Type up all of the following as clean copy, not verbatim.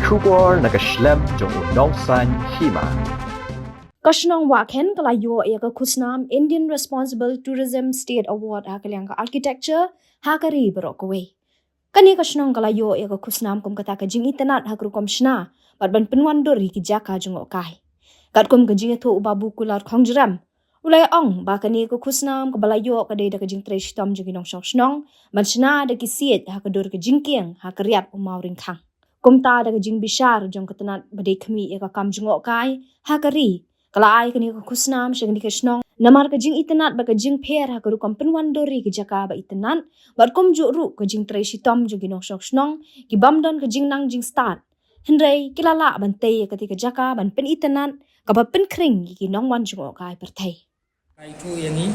Shubor nakaslem jong nongsan hima. Kashnong Waken kalayo eka kusnam Indian Responsible Tourism State Award hakalyang ka architecture hakari berokwe. Kani kashnong kalayo eka kusnam kum kata kajing itanat hakru komshna badban penwandori ki jaka jong okai. Kat kum kajing etho ubabu kular khongjeram. Ulay ong ba kani ko kusnam kabalayo kadai da kajing tresh tom jong inong shnong manchna da ki siet hakadur kajing kieng hakariap umauring khang. Kumta da kajing bishar jong katanat badai kami eka kam jong okai hakari. Kalai kani ko kusnam shagni kashnong namar kajing itanat ba kajing pher hakaru kampen wandori ki jaka ba itanat bar kum juru kajing treshi tom jong inong shnong ki bamdon kajing nang jing start henrei kilala bantei ketika jaka ban pen itanat kaba pen kring ki nong wan jong okai pertai Itu yang ini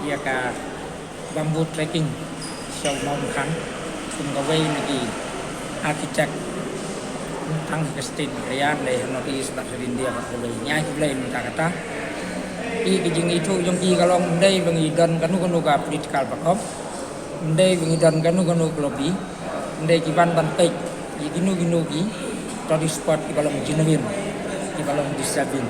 dia ka bambu trekking show mau kan kumgawai lagi arsitek tang kestin rian dari hanoti sebelah India kalau nyai mulai minta kata i kijing itu yang ki kalau mendai bangi dan kanu ka political bakop mendai bangi dan kanu lobby mendai ki ban pek i ginu ki tadi spot di kalau jinwin di kalau disabin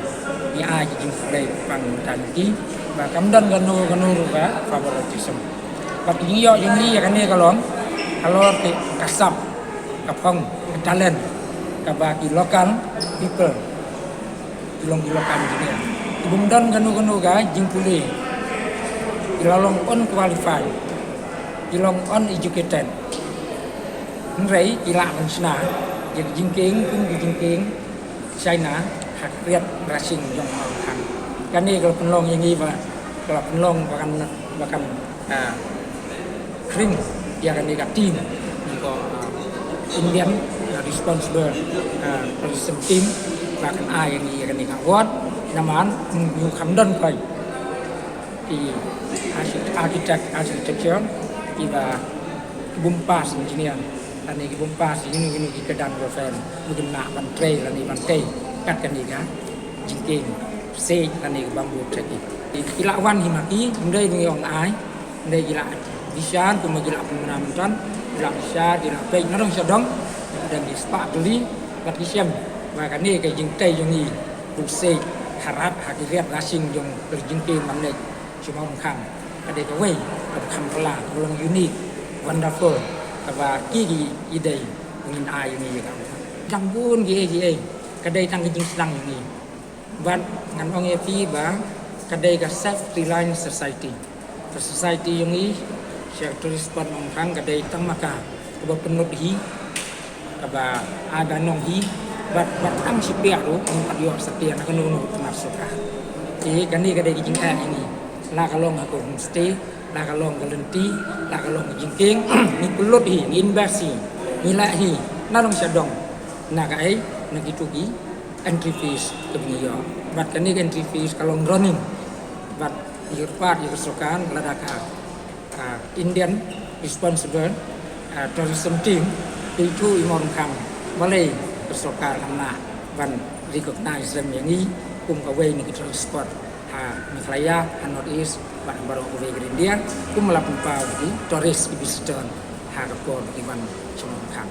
ni ai jing play pang tanti ba kamdan ganu ka favoritism but yo yang ni kan ni kalau ke kasap kapong talent ka bagi lokal people di lokal ni ibumdan ganu ka jing pulih ilalong on qualified ilong on educated nrei ila mansna jadi jingking pun jingking China hak riat racing yang kan kan ni kalau penlong yang ni kalau penlong bahkan kering dia kan ni tim ko Indian responsible tourism team bahkan yang ni kan ni award naman new kamdan kai di architecture kita bumpas engineer ani ki bumpas ini ki kedan rofen mungkin nak bantrei lani bantrei kat kan ni ka jingking se lani bambu trekking ilawan himaki ndai ni ong ai ndai gila bisan ku magila pemana mentan gila bisa gila pe narong sedong dan di spa tuli kat kisem wa kan ni ke jingtei jong ni ku se harap hakikat racing jong jingking manne cuma khang ada ke way kham kala ulang unik wonderful và kiki idei ngin ai ni ka jambun gi kadai tang jing sedang ni ban ngan ong epi ba kadai ka self reliant society the society yang ni share tourist spot ong khang kadai tang maka ka penut hi ka ba ada nong hi bat tang sipia ro ong adio setia na kanu termasuk ka kan ni kadai jing ka ini la kalong aku stay la kalong galenti la kalong jingking ni pulut hi invasi nilai hi narong sadong na kai na kituki entry fees ke binyo bat kan ni entry fees kalong running bat yurpat yusokan ladaka Indian responsible tourism team itu imon kam balai kesokan amna ban recognize them yang ni kum ka way ni transport Makalaya North East baru ke India, aku melakukan di tourist visitor harapon di mana cuma kan.